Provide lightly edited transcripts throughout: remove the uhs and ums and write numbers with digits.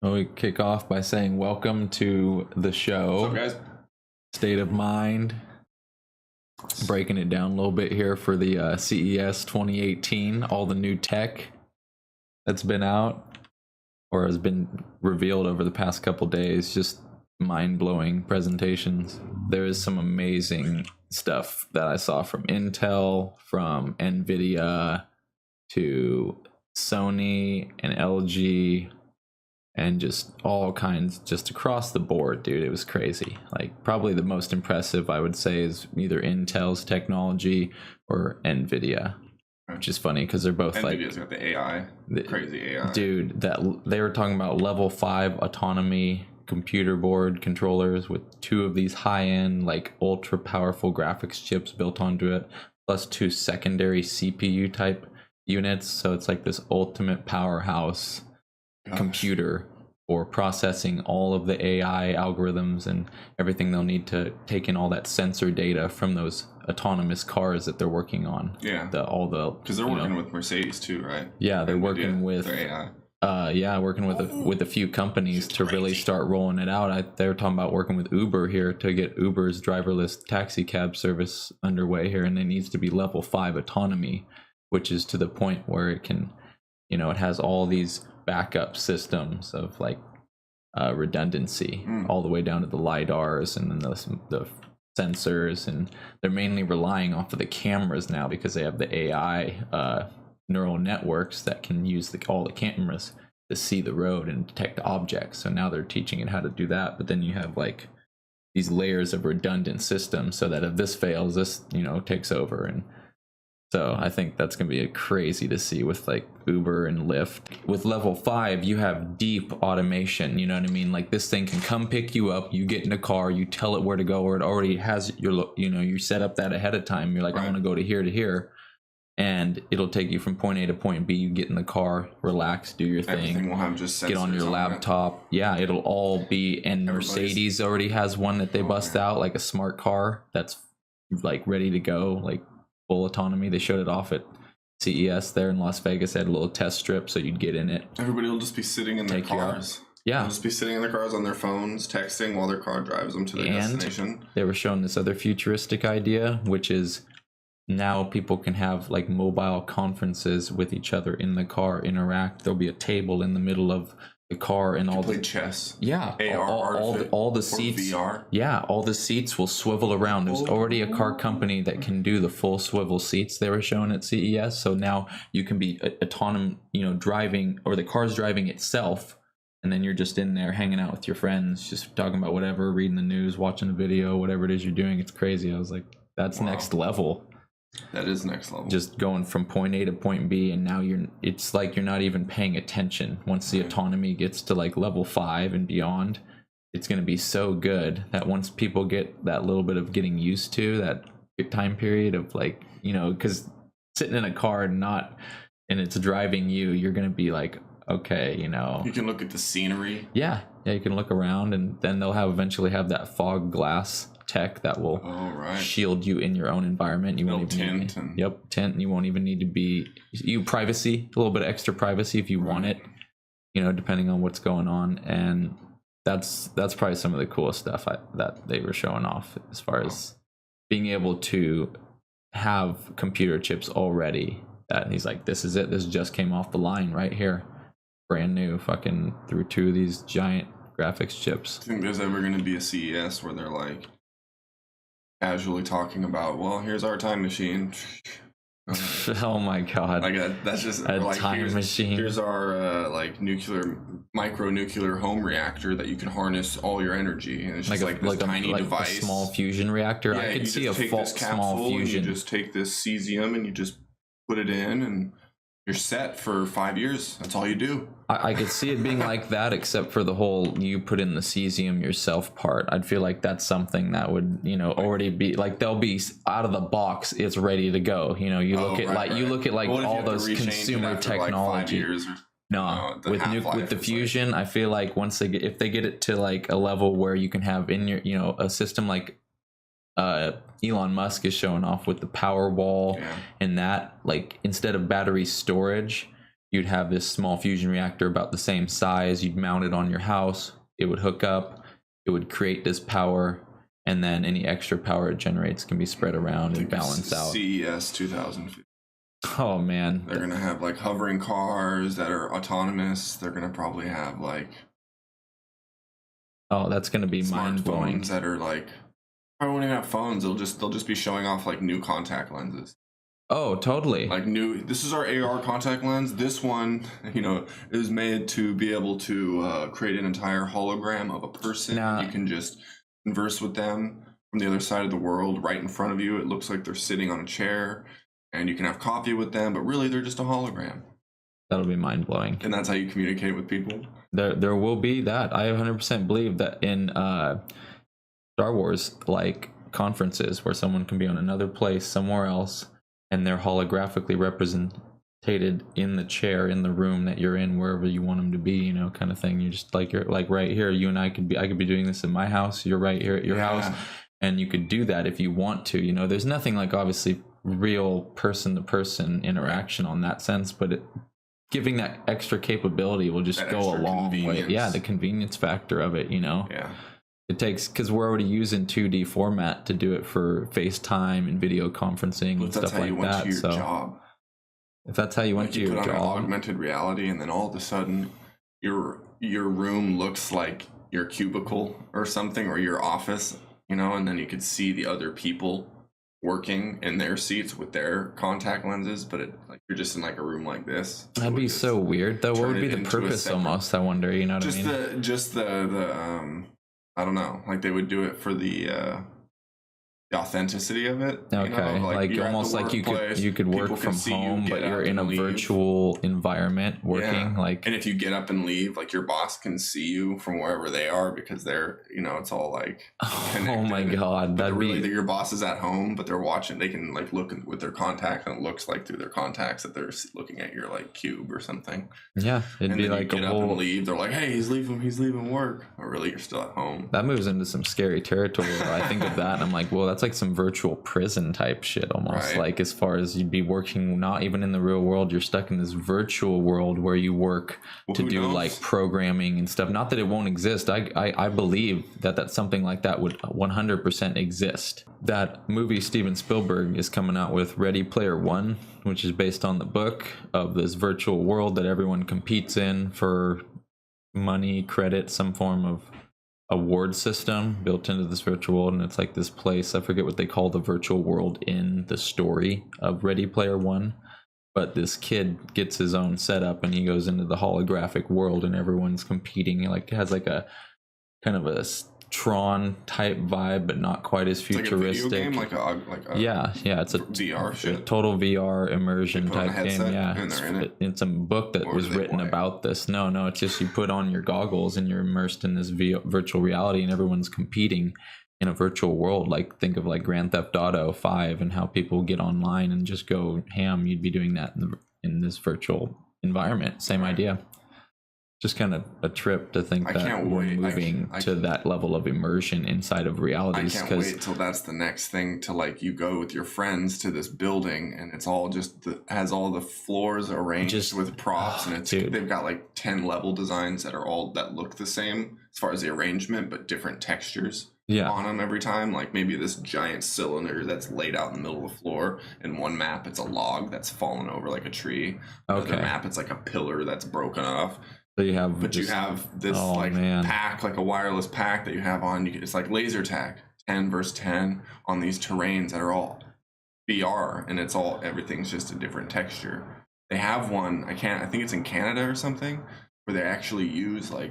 Well, we kick off by saying welcome to the show. What's up, guys? State of Mind. Breaking it down a little bit here for the CES 2018. All the new tech that's been out or has been revealed over the past couple days. Just mind-blowing presentations. There is some amazing stuff that I saw from Intel, from NVIDIA, to Sony and LG, and just all kinds, just across the board, dude. It was crazy. Like, probably the most impressive, I would say, is either Intel's technology or NVIDIA, which is funny because they're both NVIDIA's got the AI, crazy AI. Dude, that they were talking about level 5 autonomy computer board controllers with 2 of these high-end, like, ultra powerful graphics chips built onto it, plus 2 secondary CPU type units. So it's like this ultimate powerhouse computer for processing all of the AI algorithms and everything they'll need to take in all that sensor data from those autonomous cars that they're working on. Yeah. Because they're working with Mercedes too, right? Yeah, they're working with their AI. Working with a few companies to really start rolling it out. They were talking about working with Uber here to get Uber's driverless taxi cab service underway here, and it needs to be level 5 autonomy, which is to the point where it can, it has all these backup systems of like redundancy all the way down to the lidars and then the sensors, and they're mainly relying off of the cameras now because they have the AI neural networks that can use all the cameras to see the road and detect objects. So now they're teaching it how to do that, but then you have like these layers of redundant systems so that if this fails, this takes over. And so I think that's going to be crazy to see with like Uber and Lyft. With level 5, you have deep automation, you know what I mean? Like this thing can come pick you up, you get in a car, you tell it where to go, or it already has your, you set up that ahead of time. You're like, right, I want to go to here. And it'll take you from point A to point B. You get in the car, relax, do your thing. Everything will have just get on your laptop. Yeah, it'll all be. And Mercedes already has one that they bust out, like a smart car that's like ready to go, like full autonomy. They showed it off at CES there in Las Vegas. They had a little test strip, so you'd get in it. Everybody will just be sitting in their cars. Yeah, they'll just be sitting in their cars on their phones, texting while their car drives them to their destination. They were showing this other futuristic idea, which is now people can have like mobile conferences with each other in the car, interact. There'll be a table in the middle of the car and all play chess. Yeah, all the seats. VR. Yeah, all the seats will swivel around. There's already a car company that can do the full swivel seats they were showing at CES. So now you can be autonomous, driving, or the car's driving itself, and then you're just in there hanging out with your friends, just talking about whatever, reading the news, watching a video, whatever it is you're doing. It's crazy. I was like, that's next level. That is next level. Just going from point A to point B, and now it's like you're not even paying attention. Once the autonomy gets to like level 5 and beyond, it's going to be so good that once people get that little bit of getting used to that time period of like, because sitting in a car and it's driving you're going to be like, okay, you can look at the scenery. Yeah, you can look around, and then they'll eventually have that fog glass tech that will shield you in your own environment. You won't even tint. You won't even need to be privacy, a little bit of extra privacy if you want it, depending on what's going on. And that's probably some of the coolest stuff that they were showing off as far as being able to have computer chips already. That, and he's like, this is it. This just came off the line right here, brand new, fucking through 2 of these giant graphics chips. Do you think there's ever going to be a CES where they're like casually talking about, well, here's our time machine? Oh my god, like that's just a time machine. Here's our micro-nuclear home reactor that you can harness all your energy, and it's just like this tiny device, a small fusion reactor. Yeah, I could see a small fusion. You just take this cesium and you just put it in, and you're set for 5 years. That's all you do. I could see it being like that, except for the whole you put in the cesium yourself part. I'd feel like that's something that would, already be like, they'll be out of the box. It's ready to go. You look at all those consumer technology. With the fusion, I feel like if they get it to like a level where you can have in your, a system like Elon Musk is showing off with the power wall, and that, like, instead of battery storage, you'd have this small fusion reactor about the same size. You'd mount it on your house. It would hook up. It would create this power, and then any extra power it generates can be spread around and balance out. CES 2015. Oh man, they're gonna have like hovering cars that are autonomous. They're gonna probably have like, oh, that's gonna be mind blowing. Smartphones that are like, probably won't even have phones. They'll just be showing off like new contact lenses. Oh, totally. Like this is our AR contact lens. This one, is made to be able to create an entire hologram of a person. You can just converse with them from the other side of the world right in front of you. It looks like they're sitting on a chair. And you can have coffee with them, but really they're just a hologram. That'll be mind-blowing. And that's how you communicate with people? There will be that. I 100% believe that in Star Wars, like conferences where someone can be on another place somewhere else and they're holographically represented in the chair, in the room that you're in, wherever you want them to be, kind of thing. You're like right here. You and I could be doing this in my house. You're right here at your house. And you could do that if you want to. There's nothing like obviously real person-to-person interaction on that sense, but giving that extra capability will just go a long way. Yeah, the convenience factor of it, Yeah. It takes, because we're already using 2D format to do it for FaceTime and video conferencing and stuff like that. If that's how you went to your job, augmented reality, and then all of a sudden your room looks like your cubicle or something, or your office, and then you could see the other people working in their seats with their contact lenses, but you're just in like a room like this. That'd be so weird though. What would be the purpose almost, I wonder, what I mean? Just the I don't know, like they would do it for the authenticity of it. Okay, like almost like you could work from home, but you're in a virtual environment working. Like, and if you get up and leave, like your boss can see you from wherever they are because they're, it's all like connected. Oh my god, that'd really your boss is at home, but they're watching. They can like look with their contacts, and it looks like through their contacts that they're looking at your like cube or something. Yeah, it'd be like get up and leave. They're like, hey, he's leaving work, but really you're still at home. That moves into some scary territory. I think of that and I'm like, well, that's like some virtual prison type shit almost, right? Like as far as you'd be working not even in the real world, you're stuck in this virtual world where you work to do like programming and stuff. Not that it won't exist. I believe that something like that would 100% exist. That movie Steven Spielberg is coming out with, Ready Player One, which is based on the book of this virtual world that everyone competes in for money, credit, some form of award system built into this virtual world. And it's like this place, I forget what they call the virtual world in the story of Ready Player One, but this kid gets his own setup and he goes into the holographic world and everyone's competing. Like it has like a kind of a Tron type vibe, but not quite as futuristic. Like a video game, yeah, it's a VR shit. Total VR immersion type game. Yeah, it's a book that was written about this. No, it's just you put on your goggles and you're immersed in this virtual reality, and everyone's competing in a virtual world. Like think of like Grand Theft Auto 5 and how people get online and just go ham. You'd be doing that in this virtual environment. Same idea. Just kind of a trip to think that we're moving to that level of immersion inside of realities. I can't wait till that's the next thing, to like you go with your friends to this building and it's all just has all the floors arranged with props, and they've got like 10 level designs that look the same as far as the arrangement, but different textures on them every time. Like maybe this giant cylinder that's laid out in the middle of the floor. In one map, it's a log that's fallen over like a tree. Another map, it's like a pillar that's broken off. So you have, you have this pack, like a wireless pack that you have on. It's like laser tag, 10 versus 10 on these terrains that are all VR, and everything's just a different texture. They have one, I think it's in Canada or something, where they actually use they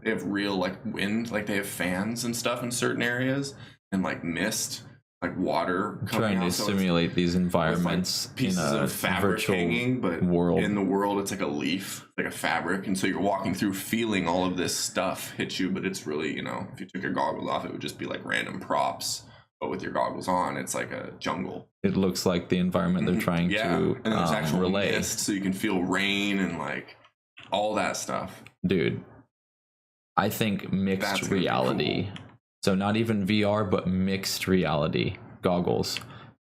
have real like wind, like they have fans and stuff in certain areas, and like mist, like water trying to simulate these environments, like pieces of fabric hanging, but world. In the world it's like a leaf, like a fabric, and so you're walking through feeling all of this stuff hit you, but it's really, if you took your goggles off, it would just be like random props, but with your goggles on, it's like a jungle. It looks like the environment they're trying to and there's actual relay, mist, so you can feel rain and like all that stuff. Dude, I think mixed reality, so not even VR, but mixed reality goggles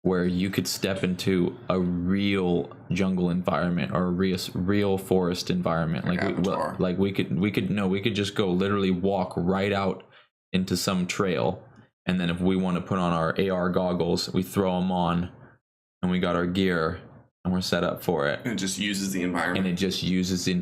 where you could step into a real jungle environment or a real forest environment. We could just go literally walk right out into some trail, and then if we want to put on our AR goggles, we throw them on, and we got our gear, and we're set up for it. And it just uses the environment. And it just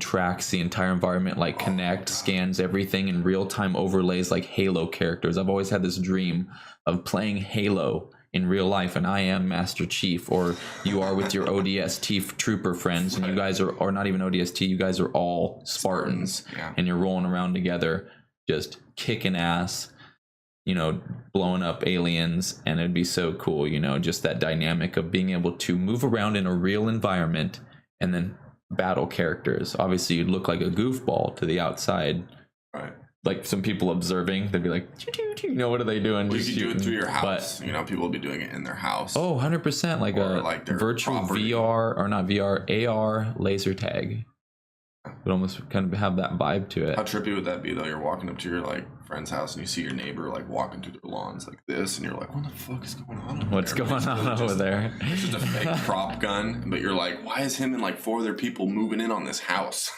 tracks the entire environment, like scans everything in real time, overlays like Halo characters. I've always had this dream of playing Halo in real life, and I am Master Chief, or you are with your ODST trooper friends, and you guys are, or not even ODST, you guys are all Spartans, and you're rolling around together, just kicking ass, blowing up aliens, and it'd be so cool, just that dynamic of being able to move around in a real environment and then battle characters. Obviously, you'd look like a goofball to the outside. Right. Like some people observing, they'd be like, what are they doing? Well, you can do it through your house. But, people will be doing it in their house. Oh, 100%. Like virtual property. VR, or not VR, AR laser tag. Would almost kind of have that vibe to it. How trippy would that be, though? You're walking up to your friend's house and you see your neighbor walking through their lawns like this, and you're like, "What the fuck is going on? What's going on over there?" It's just a fake prop gun, but you're like, "Why is him and 4 other people moving in on this house?"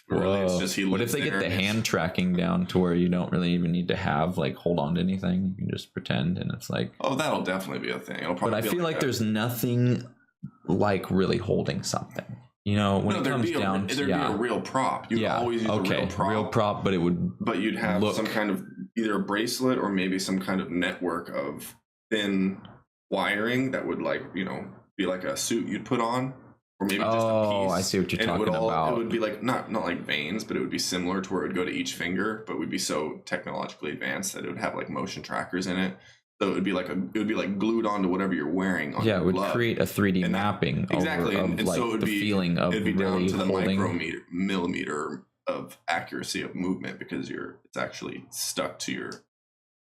Really, it's just he lives. What if they get the hand tracking down to where you don't really even need to have hold on to anything? You can just pretend, and it's like, oh, that'll definitely be a thing. It'll probably. But I feel like there's nothing like really holding something. When it comes down to there'd be a real prop. You always use a real prop. But it would. But you'd have some kind of either a bracelet or maybe some kind of network of thin wiring that would be like a suit you'd put on, or maybe just a piece. Oh, I see what you're talking about. It would be not like veins, but it would be similar to where it would go to each finger, but it would be so technologically advanced that it would have motion trackers in it. So it would be glued onto whatever you're wearing. On it would create a 3D mapping. Exactly, and so it would be feeling of it'd be really down to the holding millimeter of accuracy of movement, because it's actually stuck to your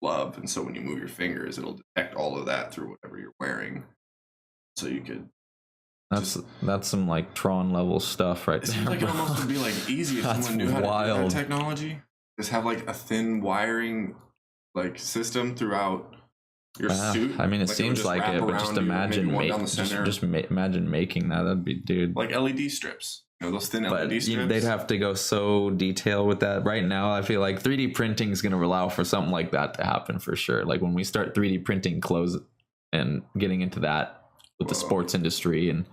glove, and so when you move your fingers, it'll detect all of that through whatever you're wearing. So you could. That's some Tron level stuff right there. It almost would be easy if someone knew how to do that technology. Just have a thin wiring system throughout your suit. I mean, it seems like it, but just imagine imagine making that. That'd be, dude. LED strips. Those thin LED strips. They'd have to go so detailed with that. Right now, I feel like 3D printing is going to allow for something like that to happen for sure. When we start 3D printing clothes and getting into that with the sports industry and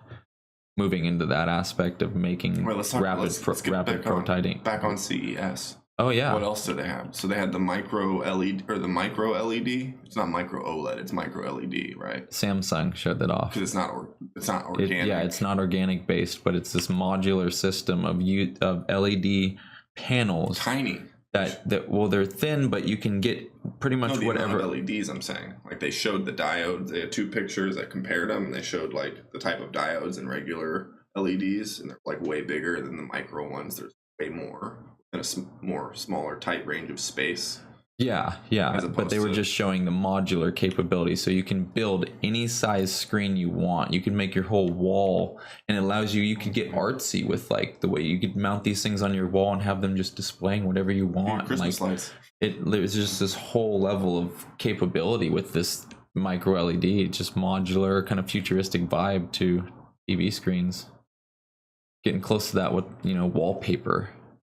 moving into that aspect of making rapid prototyping. Back on CES. Oh yeah. What else do they have? So they had the micro LED or the micro LED. It's not micro OLED. It's micro LED, right? Samsung showed that off because it's not organic. It's not organic based, but it's this modular system of LED panels. Tiny. They're thin, but you can get pretty much whatever LEDs. I'm saying, they showed the diodes. They had 2 pictures that compared them, and they showed the type of diodes and regular LEDs, and they're way bigger than the micro ones. There's way more in a more smaller, tight range of space. Yeah. But they were just showing the modular capability, so you can build any size screen you want. You can make your whole wall, and it allows you could get artsy with the way you could mount these things on your wall and have them just displaying whatever you want. Christmas lights. There's just this whole level of capability with this micro LED, just modular, kind of futuristic vibe to TV screens. Getting close to that with wallpaper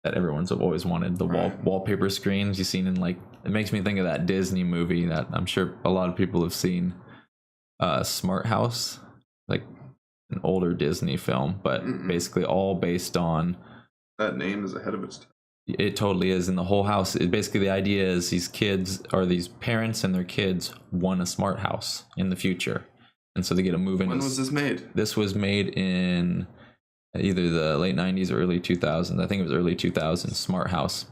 that everyone's always wanted, the wallpaper screens you've seen in it makes me think of that Disney movie that I'm sure a lot of people have seen, Smart House, an older Disney film, but basically all based on. That name is ahead of its time. It totally is. In the whole house, basically the idea is these parents and their kids want a smart house in the future, and so they get to move in. When was this made? This was made in either the late 90s or early 2000s. I think it was early 2000s, Smart House.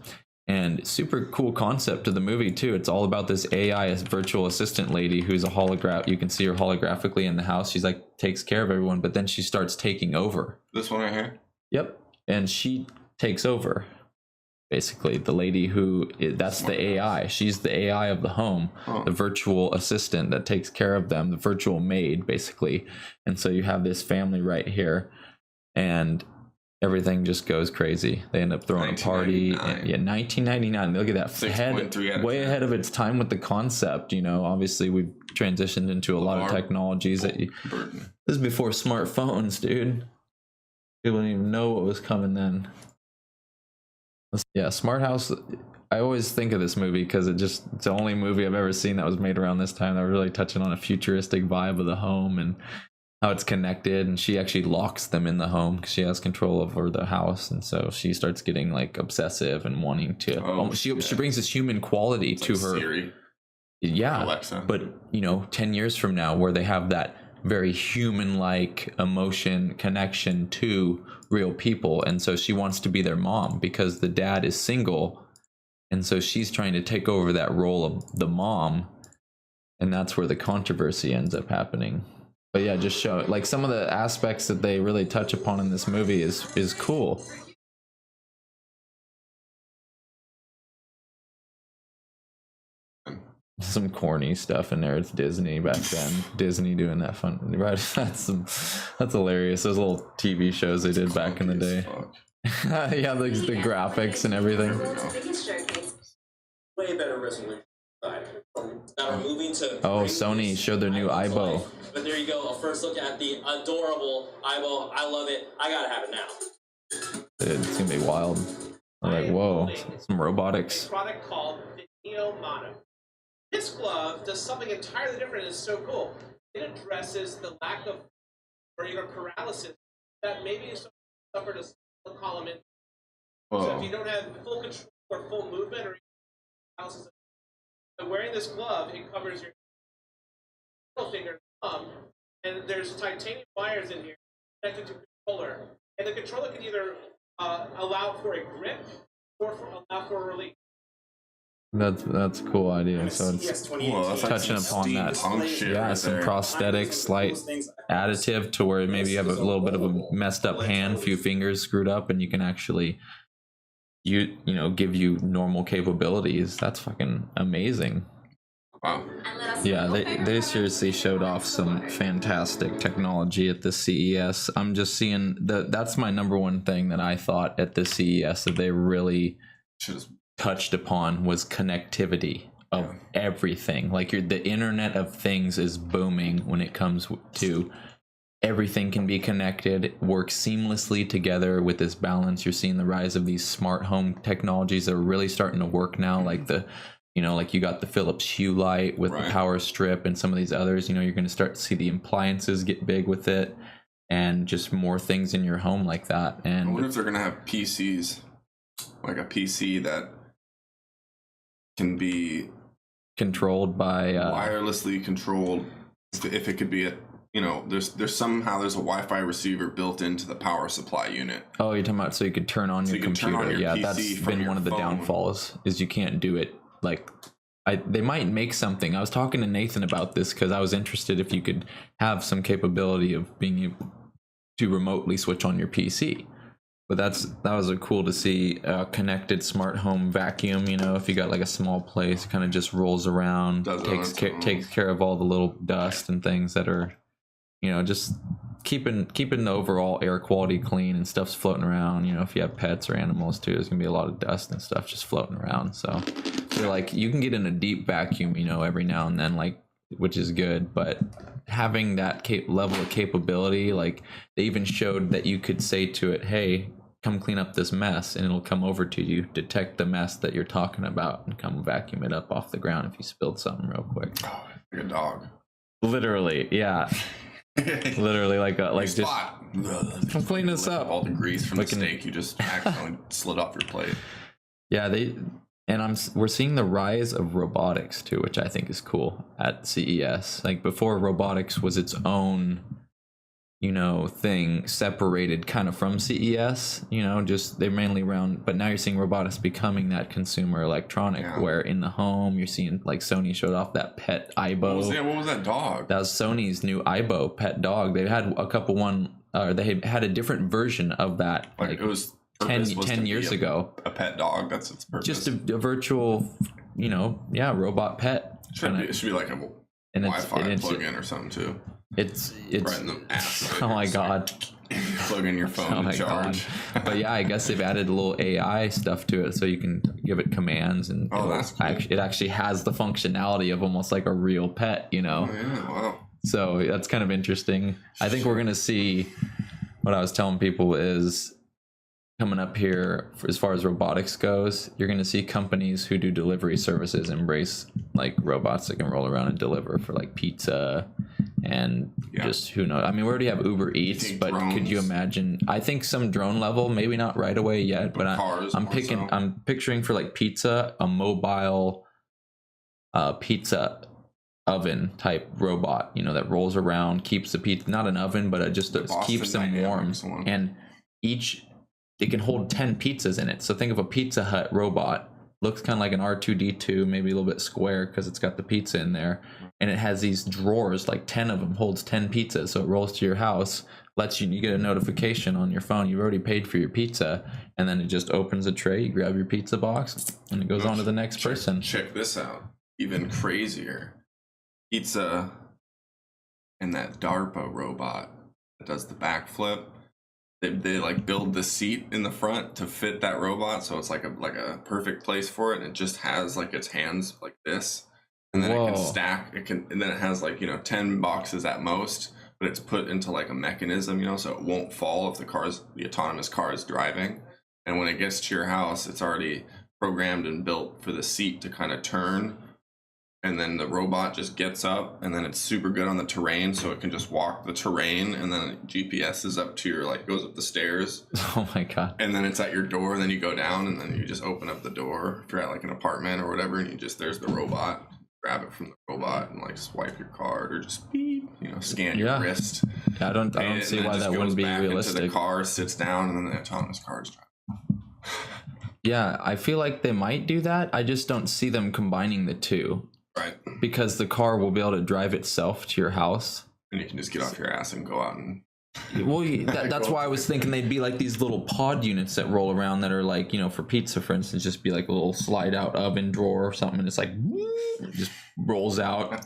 And super cool concept to the movie too. It's all about this AI virtual assistant lady who's a holograph. You can see her holographically in the house. She's takes care of everyone, but then she starts taking over. This one right here? Yep. And she takes over. Basically, the lady that's the AI. She's the AI of the home, the virtual assistant that takes care of them, the virtual maid, basically. And so you have this family right here. And everything just goes crazy. They end up throwing a party. And, 1999. Look at that. Way ahead of its time with the concept. You know, obviously we've transitioned into a lot of technologies this is before smartphones, dude. People didn't even know what was coming then. Yeah, Smart House. I always think of this movie because it's the only movie I've ever seen that was made around this time that was really touching on a futuristic vibe of the home and how it's connected. And she actually locks them in the home because she has control over the house, and so she starts getting like obsessive and wanting to. She brings this human quality to her. Siri. Yeah, Alexa. But 10 years from now, where they have that very human-like emotion connection to real people, and so she wants to be their mom because the dad is single. And so she's trying to take over that role of the mom, and that's where the controversy ends up happening. But yeah, just show like some of the aspects that they really touch upon in this movie is cool. Some corny stuff in there. It's Disney back then. Disney doing that fun, right? That's hilarious. Those little TV shows they did back in the day. Yeah, the graphics and everything. Way better resolution. Now we're moving to. Oh, Sony showed their new Aibo. But there you go. A first look at the adorable Aibo. I love it. I gotta have it now. Dude, it's gonna be wild. I'm like, whoa, some robotics. A product called Video Mono. This glove does something entirely different. It's so cool. It addresses the lack of paralysis that maybe suffered a spinal column in. So if you don't have full control or full movement or paralysis, so wearing this glove, it covers your middle finger and thumb, and there's titanium wires in here connected to the controller, and the controller can either allow for a grip or allow for a release. That's a cool idea. So it's touching upon that. Yeah, some prosthetic, slight additive to where maybe you have a little bit of a messed up hand, few fingers screwed up, and you can actually give you normal capabilities. That's fucking amazing. Wow. Yeah, they seriously showed off some fantastic technology at the CES. I'm just seeing that's my number one thing that I thought at the CES that they really touched upon was connectivity of everything. Like the Internet of Things is booming when it comes to everything can be connected, work seamlessly together with this balance. You're seeing the rise of these smart home technologies that are really starting to work now, like like you got the Philips Hue light with the power strip and some of these others. You're going to start to see the appliances get big with it and just more things in your home like that. And I wonder if they're going to have PCs, like a PC that can be controlled by wirelessly controlled. If it could be there's somehow a Wi-Fi receiver built into the power supply unit. Oh, you're talking about so you could turn on your computer. Yeah, that's been one of the downfalls is you can't do it. Like they might make something. I was talking to Nathan about this because I was interested if you could have some capability of being able to remotely switch on your PC. But that was cool to see a connected smart home vacuum. If you got like a small place, it kind of just rolls around, takes care of all the little dust and things that are, just keeping the overall air quality clean and stuff's floating around. If you have pets or animals too, there's gonna be a lot of dust and stuff just floating around. So they're like, you can get in a deep vacuum, every now and then, like, which is good, but having that level of capability, like they even showed that you could say to it, hey, come clean up this mess, and it'll come over to you, detect the mess that you're talking about, and come vacuum it up off the ground if you spilled something real quick. Oh, like a dog. Literally, yeah. Literally like just come clean this up. All the grease from the steak you just accidentally slid off your plate. Yeah, we're seeing the rise of robotics too, which I think is cool at CES. Like before, robotics was its own thing separated kind of from CES, just they're mainly around, but now you're seeing robotics becoming that consumer electronic where in the home you're seeing, like Sony showed off that pet Aibo. What was that dog? That was Sony's new Aibo pet dog. They had a couple they had a different version of that. Like it was 10 years ago. A pet dog, that's its purpose. Just a virtual, robot pet. It should be like a Wi-Fi plug-in or something too. It's right in the ass. Oh my god. plugging your phone to charge. But yeah, I guess they've added a little AI stuff to it, so you can give it commands, and that's cool. it actually has the functionality of almost like a real pet, you know. Oh, yeah, wow. So that's kind of interesting. I think we're gonna see, what I was telling people is, coming up here, as far as robotics goes, you're going to see companies who do delivery services embrace like robots that can roll around and deliver for like pizza and just who knows. I mean, we already have Uber Eats, but drones. Could you imagine? I think some drone level, maybe not right away yet, but I'm picturing for like pizza, a mobile pizza oven type robot, you know, that rolls around, keeps the pizza, not an oven, but it just keeps them warm, and it can hold 10 pizzas in it. So think of a Pizza Hut robot. Looks kind of like an R2D2, maybe a little bit square because it's got the pizza in there. And it has these drawers, like 10 of them, holds 10 pizzas. So it rolls to your house, you get a notification on your phone. You've already paid for your pizza. And then it just opens a tray. You grab your pizza box and it goes on to the next person. Check this out. Even crazier. Pizza and that DARPA robot that does the backflip. They like build the seat in the front to fit that robot, so it's like a perfect place for it, and it just has like its hands like this, and then it can stack. And then it has like 10 boxes at most, but it's put into like a mechanism, so it won't fall if the autonomous car is driving. And when it gets to your house, it's already programmed and built for the seat to kind of turn. And then the robot just gets up, and then it's super good on the terrain, so it can just walk the terrain, and then GPS is up to your, goes up the stairs. Oh my God. And then it's at your door, and then you go down, and then you just open up the door if you're at like an apartment or whatever, and there's the robot. Grab it from the robot and swipe your card, or just beep, scan your wrist. Yeah, I don't see why that wouldn't be realistic. Into the car, sits down, and then the autonomous car is driving. Yeah, I feel like they might do that. I just don't see them combining the two. Right. Because the car will be able to drive itself to your house. And you can just get off your ass and go out and... Well, that's why I was thinking they'd be like these little pod units that roll around that are like, for pizza, for instance, just be like a little slide out oven drawer or something. And it's like, it just rolls out.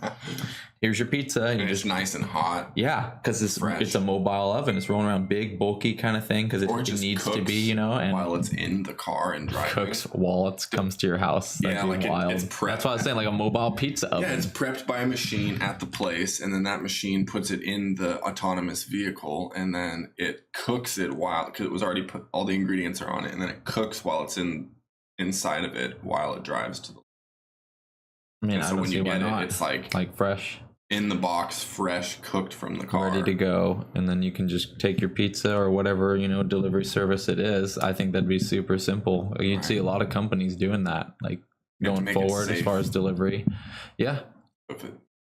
Here's your pizza. And it's nice and hot. Yeah, because it's a mobile oven. It's rolling around, big, bulky kind of thing, because it needs to be, and while it's in the car and driving. Cooks while it comes to your house. That'd be wild. It's prepped. That's why I was saying, like a mobile pizza oven. Yeah, it's prepped by a machine at the place, and then that machine puts it in the autonomous vehicle, and then it cooks it because it was already put, all the ingredients are on it, and then it cooks while it's inside of it while it drives to the... I mean, so when you get it, it's like fresh. In the box, fresh, cooked from the car, ready to go, and then you can just take your pizza or whatever delivery service it is. I think that'd be super simple. You'd see a lot of companies doing that, like going forward as far as delivery. Yeah,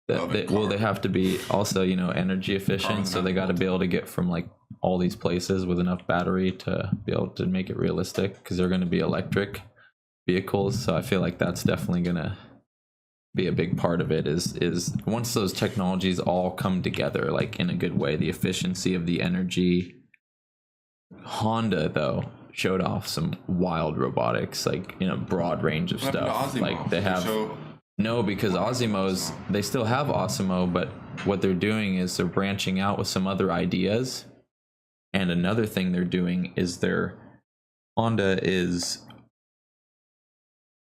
they have to be also energy efficient, so they got to be able to get from like all these places with enough battery to be able to make it realistic, because they're going to be electric vehicles. So I feel like that's definitely gonna be a big part of it is once those technologies all come together like in a good way, the efficiency of the energy. Honda though showed off some wild robotics, like broad range of stuff. Like they have because Osimo's, they still have Osimo, but what they're doing is they're branching out with some other ideas. And another thing they're doing is Honda is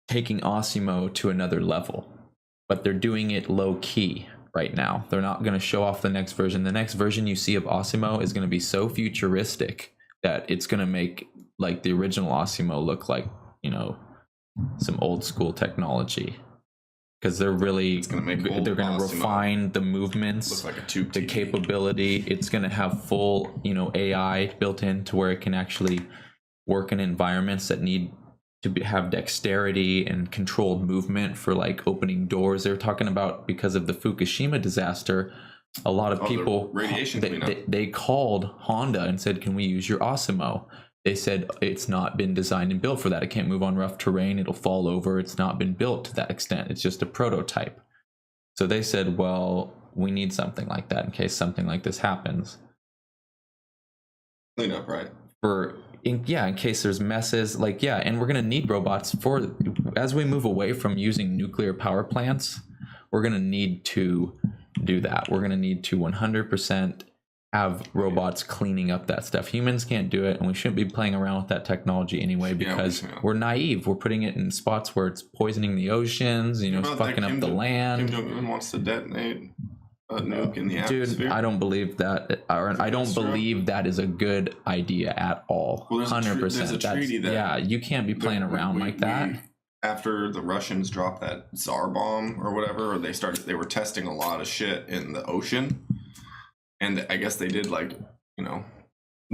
taking Osimo to another level. But they're doing it low key right now. They're not going to show off the next version. The next version you see of Osimo is going to be so futuristic that it's going to make like the original Osimo look like, some old school technology. Because they're really, they're going to refine the movements, like the capability. It's going to have full, AI built in to where it can actually work in environments that need to have dexterity and controlled movement for like opening doors. They're talking about, because of the Fukushima disaster, a lot of people, they called Honda and said, can we use your Osimo? They said it's not been designed and built for that. It can't move on rough terrain. It'll fall over. It's not been built to that extent. It's just a prototype. So they said, well, we need something like that in case something like this happens. Clean up, right? In case there's messes, and we're going to need robots as we move away from using nuclear power plants. We're going to need to do that. We're going to need to 100% have robots cleaning up that stuff. Humans can't do it, and we shouldn't be playing around with that technology anyway because we're naive. We're putting it in spots where it's poisoning the oceans, fucking up the land. Kim Jong-un wants to detonate a nuke in the atmosphere. Dude, I don't believe that. I don't believe that is a good idea at all. Well, 100%. There's a treaty that you can't be playing around like that. After the Russians dropped that Tsar bomb or whatever, they were testing a lot of shit in the ocean. And I guess they did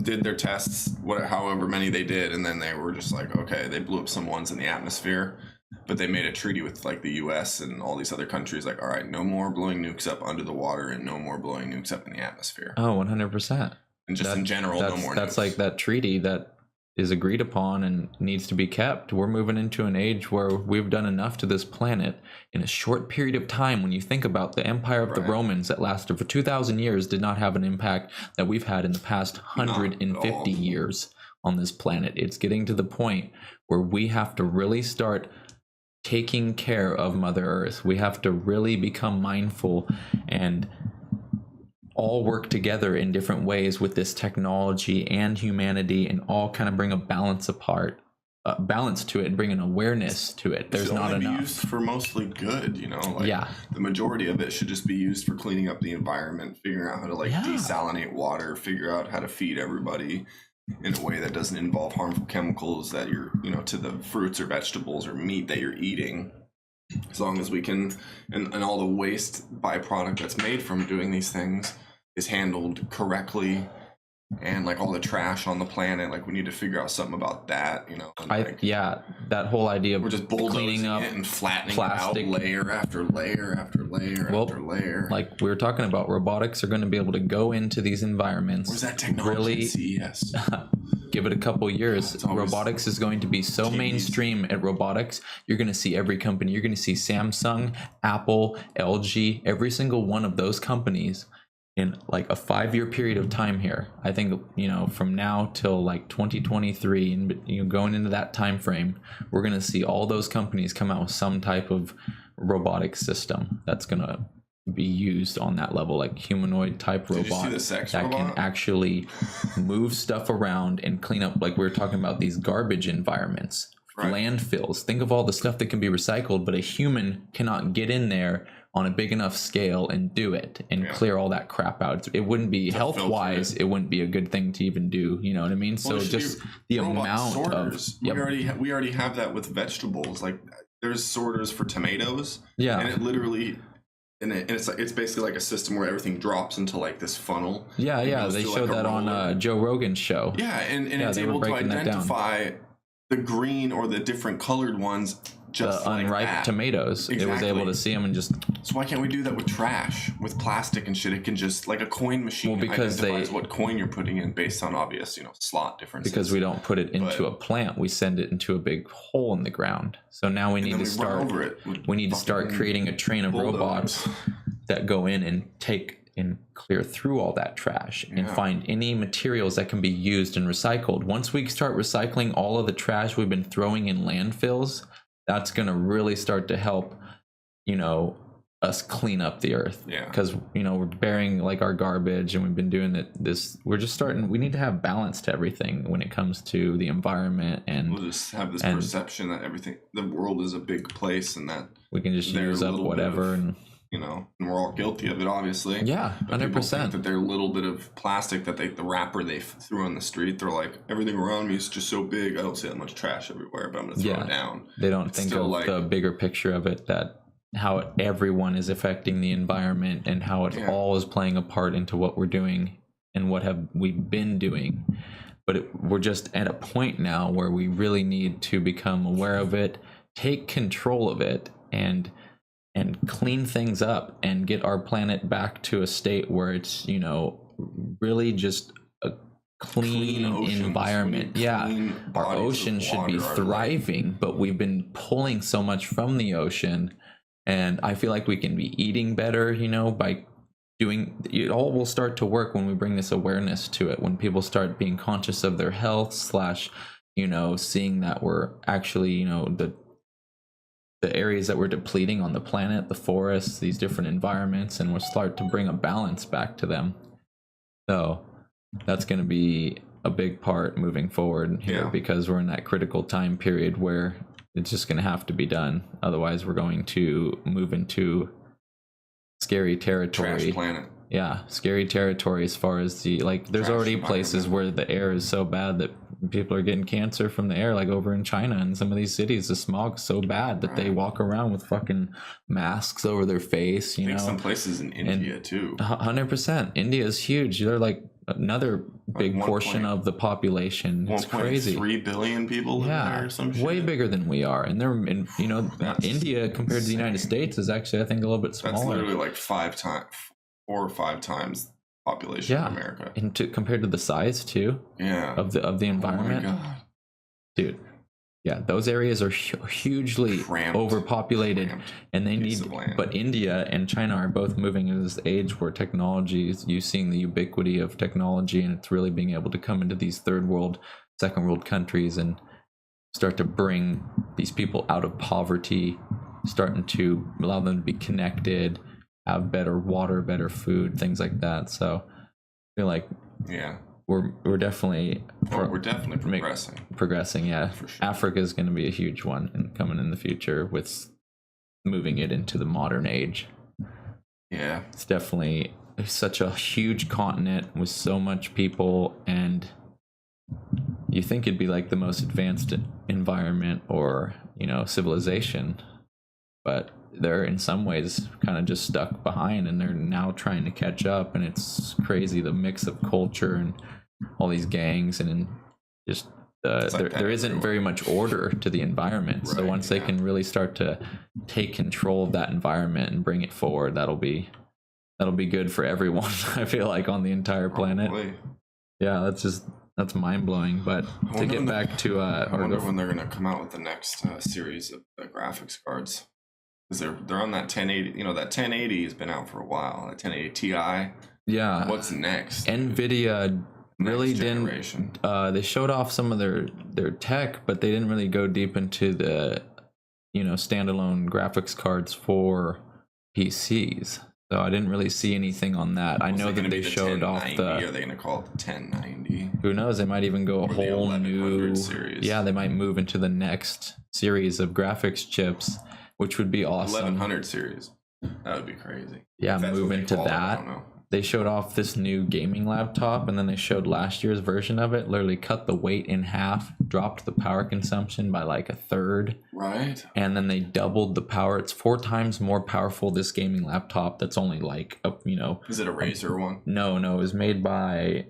did their tests, however many they did, and then they were just like, okay, they blew up some ones in the atmosphere, but they made a treaty with like the U.S. and all these other countries, like, all right, no more blowing nukes up under the water and no more blowing nukes up in the atmosphere. Oh, 100%. And just in general, no more. That's nukes. Like that treaty that is agreed upon and needs to be kept. We're moving into an age where we've done enough to this planet in a short period of time. When you think about the empire of the Romans that lasted for 2,000 years did not have an impact that we've had in the past 150 years on this planet. It's getting to the point where we have to really start taking care of Mother Earth. We have to really become mindful and all work together in different ways with this technology and humanity, and all kind of bring a balance to it and bring an awareness to it. There's not enough. It should be used for mostly good, The majority of it should just be used for cleaning up the environment, figuring out how to desalinate water, figure out how to feed everybody in a way that doesn't involve harmful chemicals that you're, to the fruits or vegetables or meat that you're eating. As long as we can, and all the waste byproduct that's made from doing these things is handled correctly, and all the trash on the planet, we need to figure out something about that, that whole idea of we're just cleaning up it and flattening plastic, it out layer after layer after layer after layer. Like we were talking about, robotics are going to be able to go into these environments. Where's that technology? CES. Give it a couple years. Robotics is going to be so mainstream at robotics. You're going to see every company. You're going to see Samsung, Apple, LG, every single one of those companies in a 5-year period of time here. I think, from now till 2023 and going into that time frame, we're going to see all those companies come out with some type of robotic system that's going to be used on that level, humanoid type robot that can actually move stuff around and clean up, like we were talking about these garbage environments, landfills. Think of all the stuff that can be recycled, but a human cannot get in there on a big enough scale and do it and clear all that crap out. It wouldn't be health wise, it wouldn't be a good thing to even do, you know what I mean? So just the amount sorters. We already have that with vegetables. There's sorters for tomatoes, and it literally, and it's basically like a system where everything drops into this funnel. They showed that on Joe Rogan's show. And it's able to identify the green or the different colored ones, just unripe tomatoes. Exactly. It was able to see them and just. So why can't we do that with trash, with plastic and shit? It can just a coin machine identifies what coin you're putting in based on obvious slot differences. Because we don't put it into a plant, we send it into a big hole in the ground. So now we need to start. We need to start creating a train of robots that go in and take and clear through all that trash and find any materials that can be used and recycled. Once we start recycling all of the trash we've been throwing in landfills, that's going to really start to help, us clean up the earth. Because, we're burying our garbage, and we've been doing we need to have balance to everything when it comes to the environment. And we'll just have this perception that the world is a big place and that we can just use up whatever. And we're all guilty of it, obviously. Yeah, 100%. That they're a little bit of plastic that the wrapper they threw on the street, they're like, everything around me is just so big, I don't see that much trash everywhere, but I'm going to throw it down. They don't think of the bigger picture of it, that how everyone is affecting the environment and how it all is playing a part into what we're doing and what have we been doing. But we're just at a point now where we really need to become aware of it, take control of it, and clean things up and get our planet back to a state where it's, really just a clean environment. Our ocean should be thriving, but we've been pulling so much from the ocean, and I feel like we can be eating better, by doing it. All will start to work when we bring this awareness to it, when people start being conscious of their health / seeing that we're actually, the areas that we're depleting on the planet, the forests, these different environments, and we'll start to bring a balance back to them. So that's going to be a big part moving forward here, because we're in that critical time period where it's just going to have to be done. Otherwise, we're going to move into scary territory. Trash planet. Yeah, scary territory as far as the, like, there's already places where the air is so bad that people are getting cancer from the air, like over in China and some of these cities. The smog's so bad that they walk around with fucking masks over their face, you know. Some places in India too. 100%. India is huge. They're like another big portion of the population. It's crazy. 3 billion people live there or some shit. Way bigger than we are. And they're in, you know, India compared to the United States is actually, I think, a little bit smaller. That's literally like 4 or 5 times population of America. And compared to the size too. Yeah. Of the environment. Oh my God. Dude. Yeah, those areas are hugely overpopulated, and they need. But India and China are both moving in this age where technology is, you seeing the ubiquity of technology, and it's really being able to come into these third world, second world countries and start to bring these people out of poverty, starting to allow them to be connected, have better water, better food, things like that. So I feel like we're definitely progressing. Yeah, for sure. Africa is going to be a huge one and coming in the future with moving it into the modern age. Yeah, it's definitely such a huge continent with so much people, and you think it'd be like the most advanced environment or, you know, civilization, but they're in some ways kind of just stuck behind, and they're now trying to catch up. And it's crazy, the mix of culture and all these gangs, and just there isn't very much order to the environment. So once they can really start to take control of that environment and bring it forward, that'll be good for everyone. I feel like on the entire planet. Yeah, that's mind-blowing. But to get back to I wonder when they're going to come out with the next series of the graphics cards. Because they're on that 1080, you know, that 1080 has been out for a while. That 1080 Ti. Yeah. What's next? NVIDIA really didn't. They showed off some of their tech, but they didn't really go deep into the, you know, standalone graphics cards for PCs. So I didn't really see anything on that. I know that they showed off the. Are they going to call it the 1090? Who knows? They might even go a whole new series. Yeah, they might move into the next series of graphics chips, which would be awesome. 1100 series. That would be crazy. Yeah, move into that. I don't know. They showed off this new gaming laptop, and then they showed last year's version of it. Literally cut the weight in half, dropped the power consumption by like a third. Right. And then they doubled the power. It's 4 times more powerful, this gaming laptop that's only like, you know. Is it a Razer one? No, it was made by...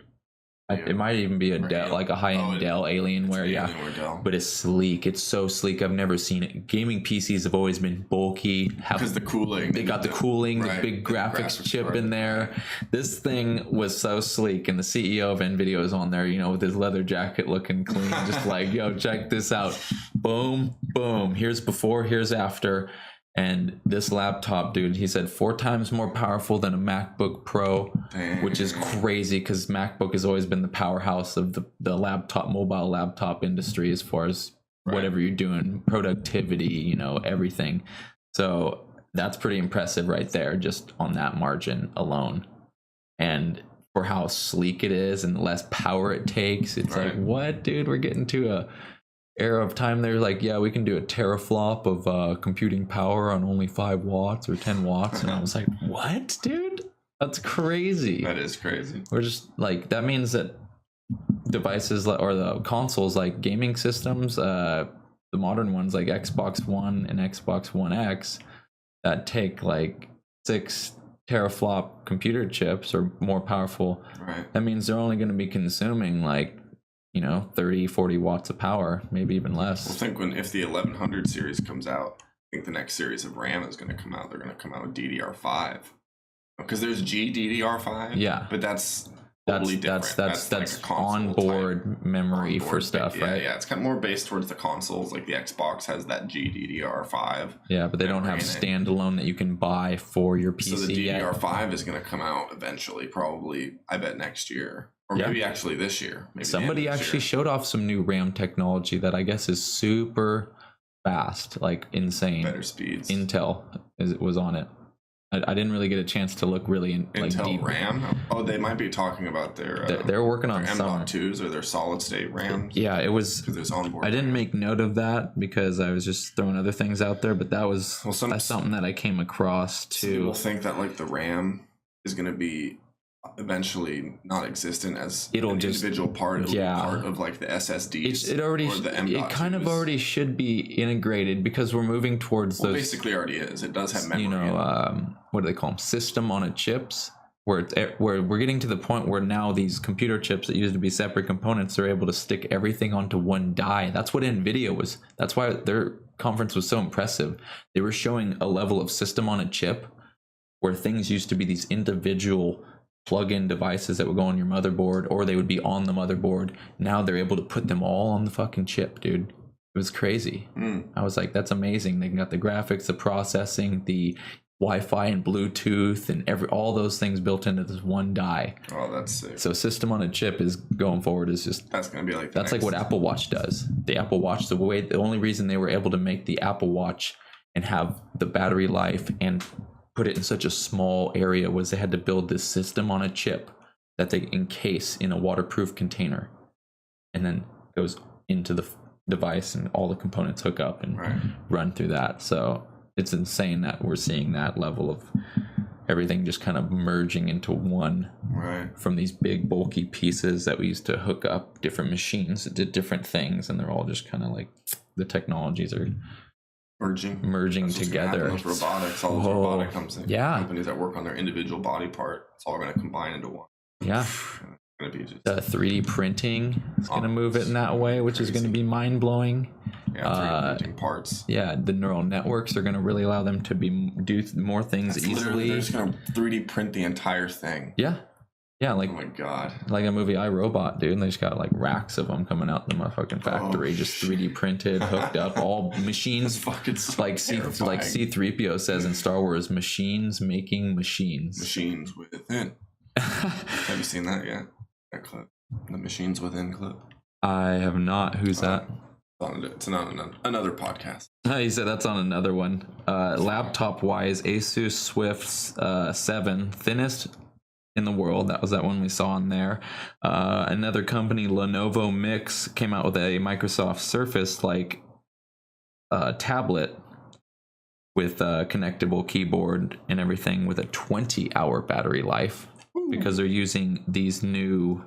It might even be a Dell, like a high-end Dell Alienware, but it's sleek. It's so sleek. I've never seen it. Gaming PCs have always been bulky. Because the cooling. They got the cooling, the big graphics chip in there. This thing was so sleek, and the CEO of NVIDIA was on there, you know, with his leather jacket looking clean, just like, yo, check this out. Boom, boom. Here's before, here's after. And this laptop, dude, he said 4 times more powerful than a MacBook Pro. Dang. Which is crazy because MacBook has always been the powerhouse of the mobile laptop industry as far as whatever you're doing, productivity, you know, everything. So that's pretty impressive right there, just on that margin alone. And for how sleek it is and the less power it takes, it's like, what, dude? We're getting to a era of time. They're like, yeah, we can do a teraflop of computing power on only 5 watts or 10 watts. And I was like, what, dude? That's crazy. That is crazy. We're just like, that means that devices or the consoles, like gaming systems, the modern ones like Xbox One and Xbox One X, that take like 6 teraflop computer chips or more powerful. That means they're only going to be consuming like, you know, 30, 40 watts of power, maybe even less. Well, think if the 1100 series comes out, I think the next series of RAM is going to come out. They're going to come out with DDR5. Because there's GDDR5. Yeah. But that's totally different. That's like onboard memory for stuff, right? Yeah, it's kind of more based towards the consoles. Like the Xbox has that GDDR5. Yeah, but they don't have standalone that you can buy for your PC. So the DDR5 is going to come out eventually, probably, I bet, next year. Or maybe actually this year. Maybe somebody actually showed off some new RAM technology that I guess is super fast, like insane. Better speeds. Intel was on it. I didn't really get a chance to look really Intel deep. RAM. Oh, they might be talking about their. They're working on their some M.2s or their solid state RAMs. Yeah, it was. I didn't make note of that because I was just throwing other things out there. But that was that's something that I came across too. Some people think that like the RAM is going to be eventually not existent as an individual part. It'll be part of like the SSDs. It kind of already should be integrated because we're moving towards those. Basically, already is. It does have memory. What do they call them? System on a chips. Where we're getting to the point where now these computer chips that used to be separate components are able to stick everything onto one die. That's what NVIDIA was. That's why their conference was so impressive. They were showing a level of system on a chip where things used to be these individual plug-in devices that would go on your motherboard, or they would be on the motherboard. Now they're able to put them all on the fucking chip, dude. It was crazy. I was like, that's amazing. They got the graphics, the processing, the Wi-Fi and Bluetooth, and all those things built into this one die. Oh, that's sick. So system on a chip is going forward is just that's gonna be like that's like what Apple Watch does. The Apple Watch, the only reason they were able to make the Apple Watch and have the battery life and put it in such a small area was they had to build this system on a chip that they encase in a waterproof container, and then goes into the device, and all the components hook up and run through that. So it's insane that we're seeing that level of everything just kind of merging into one from these big bulky pieces that we used to hook up different machines that did different things, and they're all just kind of like the technologies are merging together. Those robotics, all those robotic companies that work on their individual body part, it's all going to combine into one. Yeah. Going to be just the 3D printing is going to move it in that way, which is going to be mind blowing. Yeah, 3D printing parts. Yeah, the neural networks are going to really allow them to do more things easily. They're just going to 3D print the entire thing. Yeah. Yeah, like, oh my god, like a movie iRobot, dude. And they just got like racks of them coming out in the motherfucking factory, just 3D printed, hooked up, all machines. Fucking so like C-3PO says in Star Wars, machines making machines. Machines within. Have you seen that yet? That clip, the Machines Within clip. I have not. Who's that? It's on another podcast. He said that's on another one. Laptop wise, Asus Swift 7, thinnest in the world. That was that one we saw on there. Another company, Lenovo Mix, came out with a Microsoft Surface like tablet with a connectable keyboard and everything with a 20-hour battery life. Ooh. Because they're using these new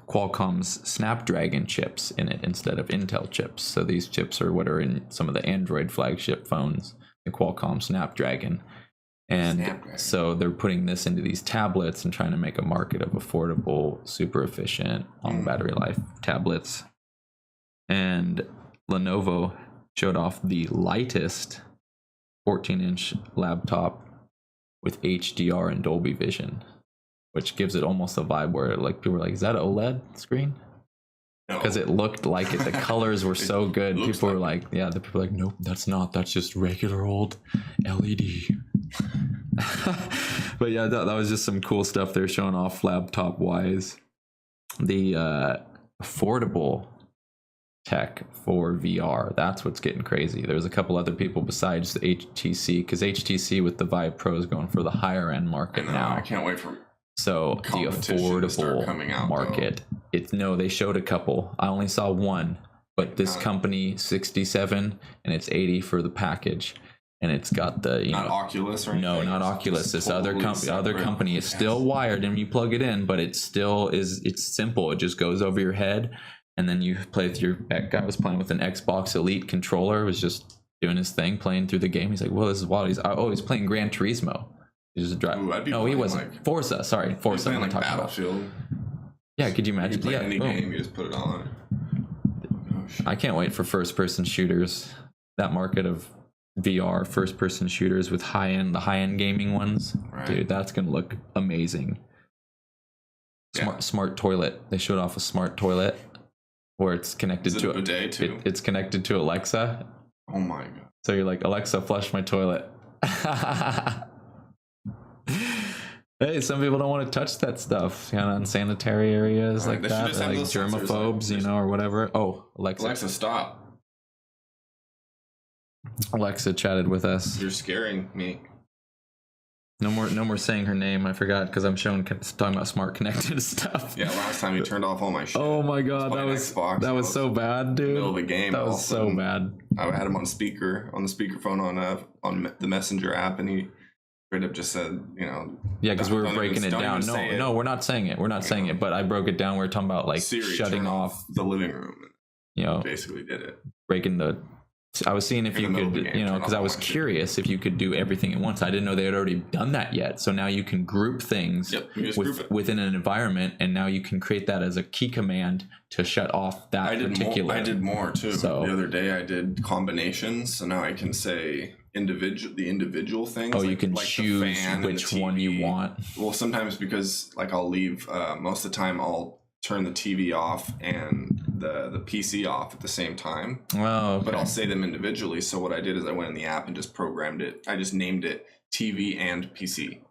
Qualcomm's Snapdragon chips in it instead of Intel chips. So these chips are what are in some of the Android flagship phones, the Qualcomm Snapdragon. And so they're putting this into these tablets and trying to make a market of affordable, super efficient, long battery life tablets. And Lenovo showed off the lightest 14-inch laptop with HDR and Dolby Vision, which gives it almost a vibe where like people were like, is that an OLED screen? Because it looked like it. The colors were so good. People were like, yeah, the people were like, nope, that's not. That's just regular old LED. But yeah, that was just some cool stuff they're showing off laptop wise. The affordable tech for VR, that's what's getting crazy. There's a couple other people besides the HTC, because HTC with the Vive Pro is going for the higher end market now. I can't wait for the affordable market. They showed a couple. I only saw one, but this company 67 and it's 80 for the package. And it's got the Oculus or anything? No, not Oculus. This other company is still wired, and you plug it in, but it still is. It's simple. It just goes over your head, and then you play with your guy was playing with an Xbox Elite controller. Was just doing his thing, playing through the game. He's like, "Well, this is wild." He's playing Gran Turismo. He's just driving. No, he wasn't. Like, Forza. Sorry, Forza. Playing like Battlefield. Yeah, could you imagine? You play any game, you just put it on. I can't wait for first-person shooters. That market of VR first-person shooters with the high-end gaming ones, dude, that's gonna look amazing. Smart toilet. They showed off a smart toilet where it's connected to a bidet too? It's connected to Alexa. Oh my god! So you're like, Alexa, flush my toilet. Hey, some people don't want to touch that stuff, unsanitary areas like that, like germaphobes, or whatever. Oh, Alexa, stop. Alexa chatted with us. You're scaring me. No more saying her name. I forgot because I'm talking about smart connected stuff. Yeah, last time you turned off all my shit. Oh my god, that was so bad, dude. Middle of the game. That was so bad. I had him on the speakerphone on the Messenger app, and he straight up just said, Yeah, because we were breaking it down. No, we're not saying it. We're not saying it. But I broke it down. We're talking about like Siri, shutting off the living room. Basically did it. Breaking the. I was seeing if you could, because I was curious if you could do everything at once. I didn't know they had already done that yet. So now you can group things within an environment, and now you can create that as a key command to shut off that particular. I did more too. So the other day I did combinations, so now I can say the individual things. Oh, you can choose which one you want. Well, sometimes because I'll leave. Most of the time I'll turn the TV off and the PC off at the same time. Oh, okay. But I'll say them individually. So what I did is I went in the app and just programmed it. I just named it TV and PC.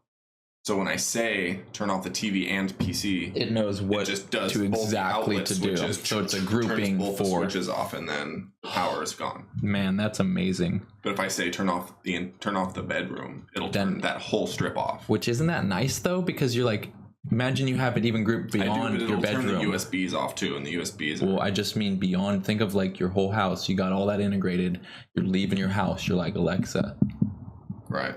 So when I say turn off the TV and PC, it knows what it just does to exactly to do. So it's a grouping both the switches off, and then the power is gone. Man, that's amazing. But if I say turn off the bedroom, it'll turn that whole strip off. Which isn't that nice though, because you're like, imagine you have it even grouped beyond your bedroom. Turn the USBs off too, and the USBs. Well, I just mean beyond. Think of like your whole house. You got all that integrated. You're leaving your house. You're like, Alexa. Right.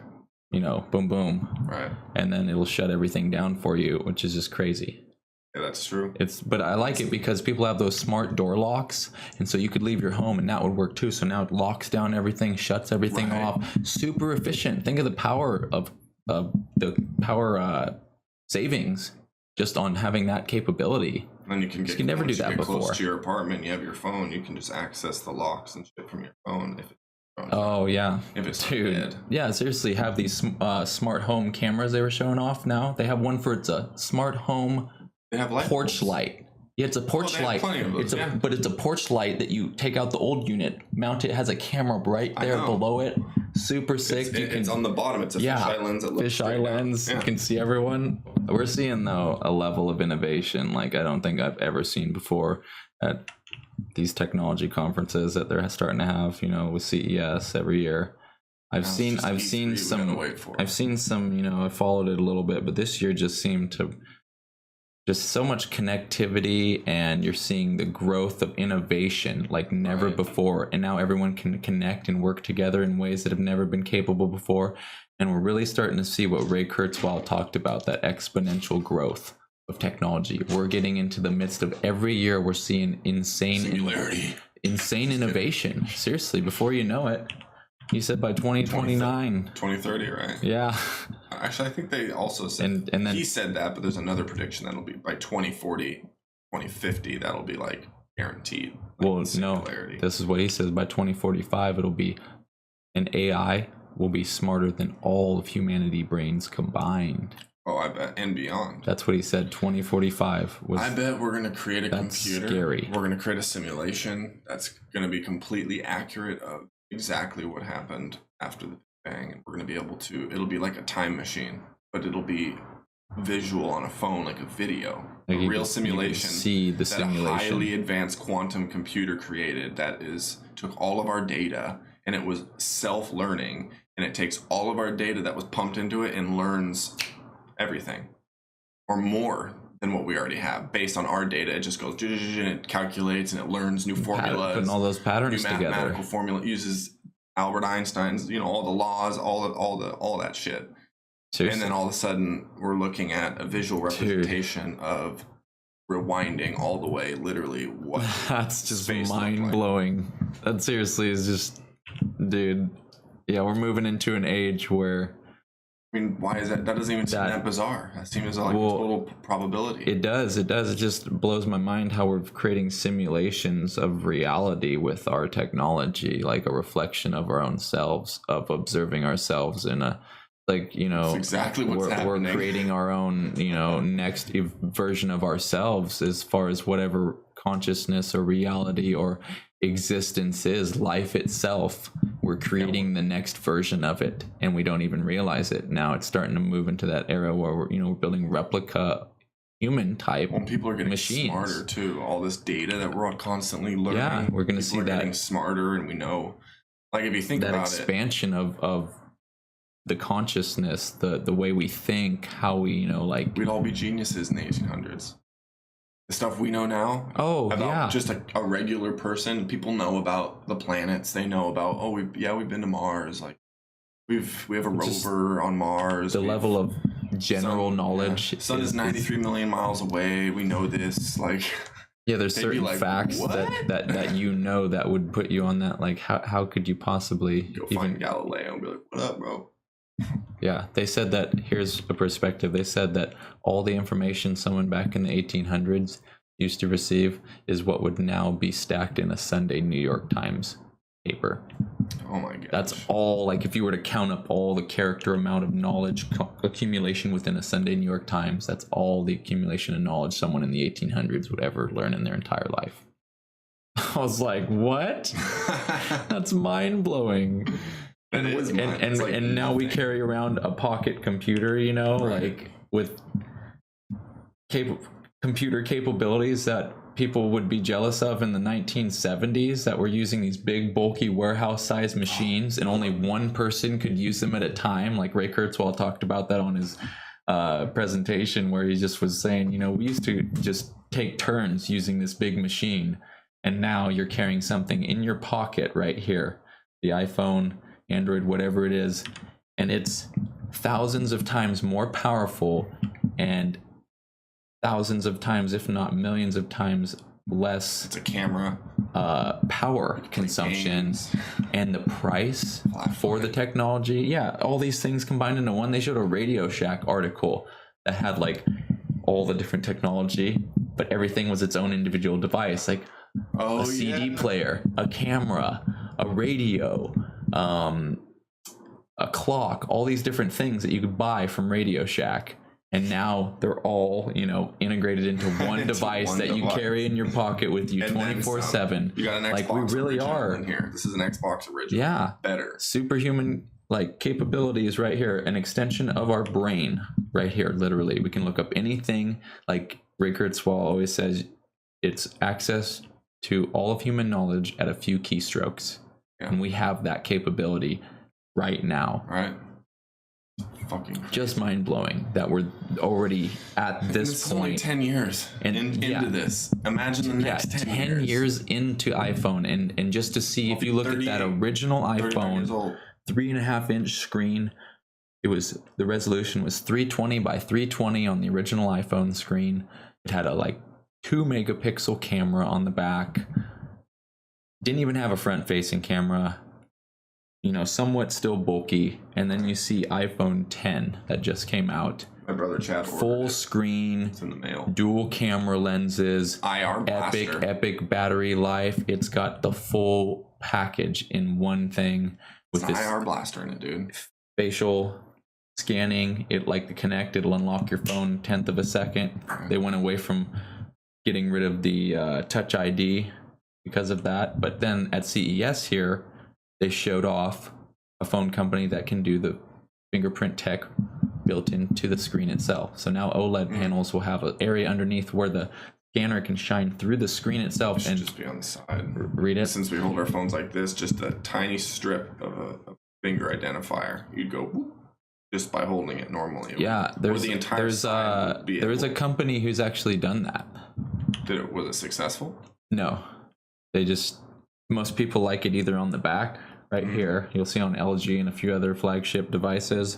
Boom, boom. Right. And then it'll shut everything down for you, which is just crazy. Yeah, that's true. But I like it because people have those smart door locks, and so you could leave your home and that would work too. So now it locks down everything, shuts everything off. Super efficient. Think of the power of savings just on having that capability. And you can never do that before. Close to your apartment, you have your phone. You can just access the locks and shit from your phone. Oh yeah, if it's dude. Yeah, seriously, have these smart home cameras they were showing off. Now they have one for it's a smart home porch light. Yeah, it's a porch light. But it's a porch light that you take out the old unit, mount it, has a camera right there below it. Super sick. It's on the bottom. It's a fisheye lens. Fisheye lens. You can see everyone. We're seeing though a level of innovation like I don't think I've ever seen before at these technology conferences that they're starting to have. With CES every year. I've seen some. I followed it a little bit, but this year just seemed to. Just so much connectivity, and you're seeing the growth of innovation like never before, and now everyone can connect and work together in ways that have never been capable before, and we're really starting to see what Ray Kurzweil talked about, that exponential growth of technology. We're getting into the midst of every year we're seeing insane innovation. Seriously, before you know it. You said by 2029. 2030, right? Yeah. Actually, I think they also said, and then he said that, but there's another prediction that'll be by 2040, 2050, that'll be like guaranteed. Well, no, this is what he says. By 2045, it'll be an AI will be smarter than all of humanity brains combined. Oh, I bet, and beyond. That's what he said. 2045 was. I bet we're gonna create a computer. Scary. We're gonna create a simulation that's gonna be completely accurate of exactly what happened after the Big Bang, and we're going to be able to, it'll be like a time machine, but it'll be visual on a phone, like a video, like a real simulation. See the simulation. A highly advanced quantum computer created that took all of our data, and it was self-learning, and it takes all of our data that was pumped into it and learns everything or more than what we already have based on our data. It just goes and it calculates and it learns new formulas, putting all those patterns new mathematical formula. It uses Albert Einstein's, all the laws, all that shit. Seriously? And then all of a sudden we're looking at a visual representation of rewinding all the way, literally what that's just mind blowing. That seriously is just, dude. Yeah, we're moving into an age where. I mean, why is that? That doesn't even seem that bizarre. That seems like a total probability. It does. It just blows my mind how we're creating simulations of reality with our technology, like a reflection of our own selves, of observing ourselves in a, That's exactly what's happening. We're creating our own, next version of ourselves as far as whatever consciousness or reality or existence is, life itself. We're creating the next version of it, and we don't even realize it. Now it's starting to move into that era where we're building replica human type. Well, people are getting machines. Smarter too. All this data that we're all constantly learning. Yeah, we're going to see that getting smarter, and we know, if you think that about expansion of the consciousness, the way we think, how we, you know, like we'd all be geniuses in the 1800s. The stuff we know now about just a regular person. People know about the planets. They know about we've been to Mars. Like we have a rover on Mars. The level of general knowledge. Yeah. Sun is 93 million miles away. We know this. Like yeah, there's certain facts that you know that would put you on that. Like how could you possibly go find Galileo and be like, what up, bro? Yeah, they said that, here's a perspective, they said that all the information someone back in the 1800s used to receive is what would now be stacked in a Sunday New York Times paper. Oh my god. That's all, like if you were to count up all the character amount of knowledge accumulation within a Sunday New York Times, that's all the accumulation of knowledge someone in the 1800s would ever learn in their entire life. I was like, what? That's mind-blowing. And now we carry around a pocket computer, you know, like with computer capabilities that people would be jealous of in the 1970s, that were using these big bulky warehouse sized machines and only one person could use them at a time. Like Ray Kurzweil talked about that on his presentation, where he just was saying, you know, we used to just take turns using this big machine, and now you're carrying something in your pocket right here, the iPhone, Android, whatever it is, and it's thousands of times more powerful and thousands of times, if not millions of times less. It's a camera. Power consumption, and the price for the technology. Yeah, all these things combined into one. They showed a Radio Shack article that had like all the different technology, but everything was its own individual device, like a CD player, a camera, a radio, a clock, all these different things that you could buy from Radio Shack, and now they're all, you know, integrated into one device that you carry in your pocket with you 24/7. You got an Xbox, like we really are in here. This is an Xbox original. Yeah, better superhuman like capabilities right here, an extension of our brain right here. Literally, we can look up anything. Like Ray Kurzweil always says, it's access to all of human knowledge at a few keystrokes. Yeah. And we have that capability right now. Right. Fucking just mind blowing that we're already at this point. Only 10 years into this. Imagine the next 10 years into iPhone, and just to see, if you look at that original iPhone, 3.5-inch screen, the resolution was 320 by 320 on the original iPhone screen. It had a like 2-megapixel camera on the back. Didn't even have a front-facing camera. You know, somewhat still bulky. And then you see iPhone 10 that just came out. My brother Chad ordered full screen. It's in the mail. Dual camera lenses. IR blaster. Epic battery life. It's got the full package in one thing. With it's this IR blaster in it, dude. Facial scanning. It like the Connect. It'll unlock your phone 1/10 of a second. They went away from getting rid of the Touch ID because of that. But then at CES here, they showed off a phone company that can do the fingerprint tech built into the screen itself. So now OLED panels will have an area underneath where the scanner can shine through the screen itself it should and just be on the side. Read it. Since we hold our phones like this, just a tiny strip of a finger identifier. You'd go whoop, just by holding it normally. Yeah, there's a company who's actually done that. Was it successful? No, most people like it either on the back right here, you'll see on LG and a few other flagship devices,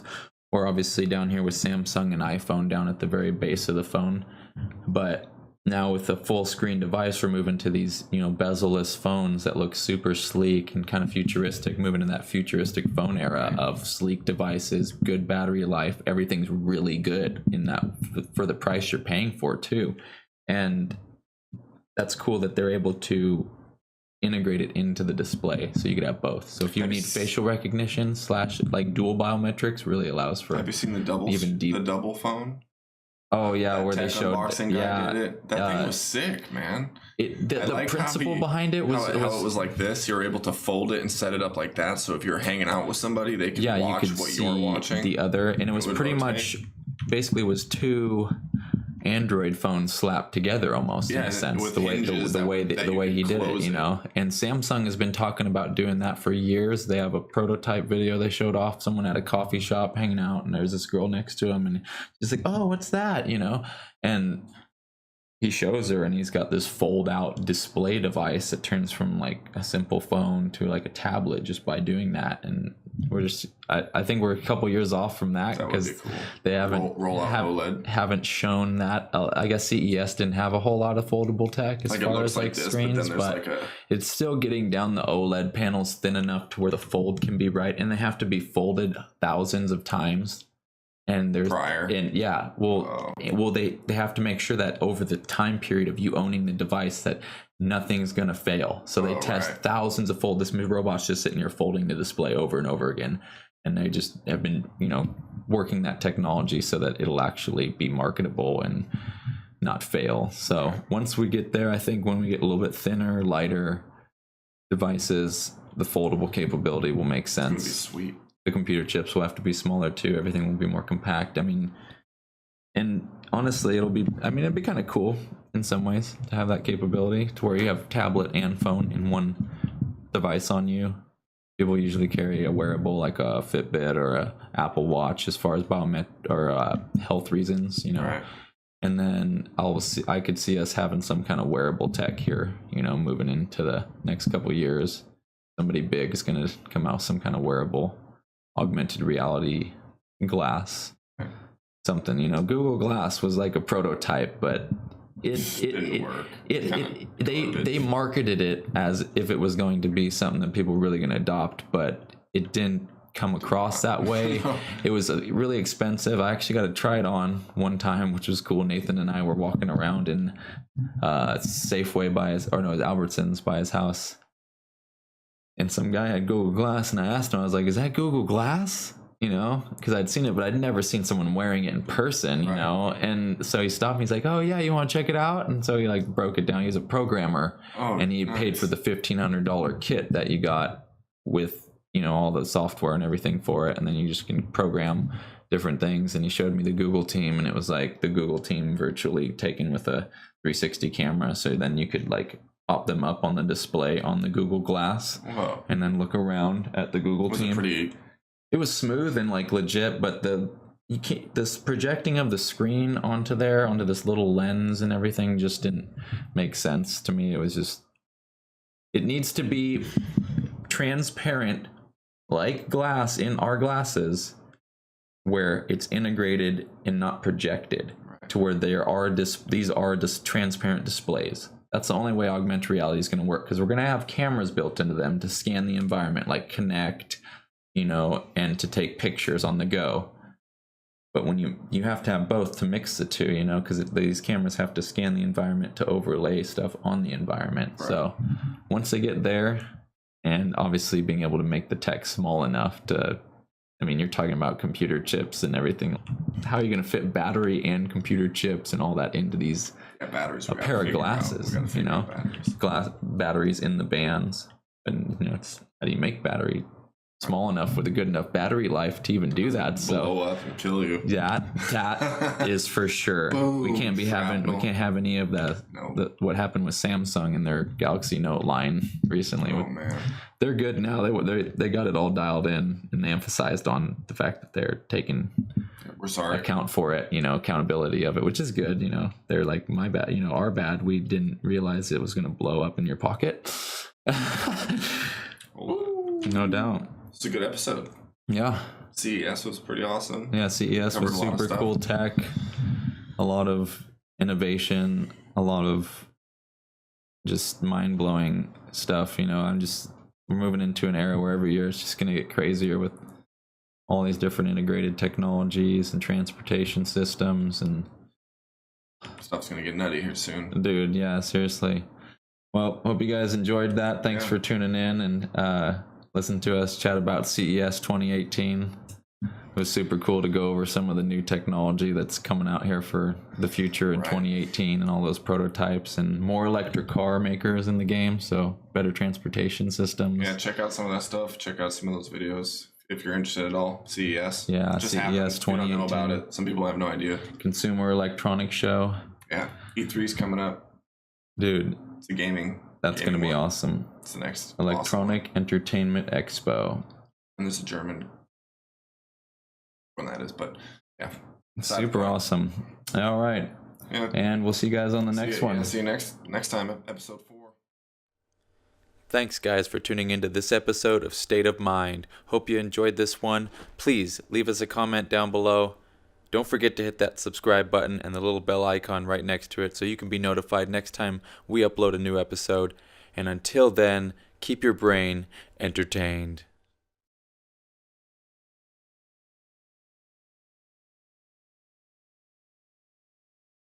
or obviously down here with Samsung and iPhone down at the very base of the phone. But now with the full screen device, we're moving to these, you know, bezel-less phones that look super sleek and kind of futuristic, moving to that futuristic phone era of sleek devices, good battery life. Everything's really good in that for the price you're paying for too. And that's cool that they're able to integrate it into the display, so you could have both. So if you need facial recognition / like dual biometrics, really allows for. Have you seen the double phone? Oh yeah, where they showed unboxing guy did it. That thing was sick, man. The principle behind it was how it was like this. You're able to fold it and set it up like that, so if you're hanging out with somebody, they can watch what you're watching. The other, and it was pretty much basically was two Android phones slapped together almost, in a sense, the way he did it, you know. And Samsung has been talking about doing that for years. They have a prototype video they showed off, someone at a coffee shop hanging out, and there's this girl next to him, and she's like, oh, what's that, you know? And he shows her, and he's got this fold out display device that turns from like a simple phone to like a tablet just by doing that. And we're just, I think we're a couple years off from that because cool. They haven't shown that. I guess CES didn't have a whole lot of foldable tech as far as like screens, but it's still getting down the OLED panels thin enough to where the fold can be right, and they have to be folded thousands of times. And there's they have to make sure that over the time period of you owning the device that nothing's gonna fail. So they test thousands of fold. This robot's just sitting here folding the display over and over again, and they just have been, you know, working that technology so that it'll actually be marketable and not fail. So once we get there, I think when we get a little bit thinner, lighter devices, the foldable capability will make sense. It's gonna be sweet. The computer chips will have to be smaller too. Everything will be more compact. I mean, and honestly, it'd be kind of cool in some ways to have that capability to where you have tablet and phone in one device on you. People usually carry a wearable like a Fitbit or a Apple Watch as far as health reasons, you know. Right. And then I could see us having some kind of wearable tech here, you know, moving into the next couple of years. Somebody big is going to come out with some kind of wearable augmented reality glass, something, you know. Google Glass was like a prototype, but it didn't work. They marketed it as if it was going to be something that people were really going to adopt, but it didn't come across that way. It was really expensive. I actually got to try it on one time, which was cool. Nathan and I were walking around in Safeway Albertsons by his house, and some guy had Google Glass, and I asked him, I was like, is that Google Glass? You know, because I'd seen it, but I'd never seen someone wearing it in person, you know. And so he stopped me. He's like, oh, yeah, you want to check it out? And so he like broke it down. He's a programmer, and he paid for the $1,500 kit that you got with, you know, all the software and everything for it. And then you just can program different things. And he showed me the Google team, and it was like the Google team virtually taken with a 360 camera. So then you could like pop them up on the display on the Google Glass, and then look around at the Google team. It was smooth and like legit, but this projecting of the screen onto this little lens and everything just didn't make sense to me. It was just, it needs to be transparent like glass in our glasses, where it's integrated and not projected, to where these are just transparent displays. That's the only way augmented reality is going to work, because we're going to have cameras built into them to scan the environment, like Kinect, you know, and to take pictures on the go. But when you have to have both to mix the two, you know, because these cameras have to scan the environment to overlay stuff on the environment. Right. So once they get there, and obviously being able to make the tech small enough to, I mean, you're talking about computer chips and everything. How are you going to fit battery and computer chips and all that into these a pair of glasses? You know, batteries in the bands, and you know, how do you make battery small enough with a good enough battery life to even do that? So blow up and kill you. Yeah, that is for sure. Boom, we can't have any of what happened with Samsung and their Galaxy Note line recently. Oh man, they're good now. They got it all dialed in, and they emphasized on the fact that they're taking account for it, you know, accountability of it, which is good. You know, they're like, my bad, you know, our bad, we didn't realize it was going to blow up in your pocket. No doubt. It's a good episode. Yeah. CES was pretty awesome. Yeah, CES was super cool tech. A lot of innovation, a lot of just mind-blowing stuff. You know, we're moving into an era where every year it's just going to get crazier with all these different integrated technologies and transportation systems, and stuff's going to get nutty here soon. Dude, yeah, seriously. Well, hope you guys enjoyed that. Thanks for tuning in and listen to us chat about CES 2018. It was super cool to go over some of the new technology that's coming out here for the future in 2018, and all those prototypes, and more electric car makers in the game, so better transportation systems. Yeah, check out some of that stuff. Check out some of those videos if if you're interested at all. CES. Yeah, just CES 2018. We don't know about it. Some people have no idea. Consumer Electronics Show. Yeah, E3's coming up. Dude, it's a gaming. That's going to be awesome. It's the next Electronic Entertainment Expo. And there's a German when that is, but yeah. Super awesome. All right. Yeah. And we'll see you guys on the next one. Yeah, see you next time, episode 4. Thanks, guys, for tuning into this episode of State of Mind. Hope you enjoyed this one. Please leave us a comment down below. Don't forget to hit that subscribe button and the little bell icon right next to it so you can be notified next time we upload a new episode. And until then, keep your brain entertained.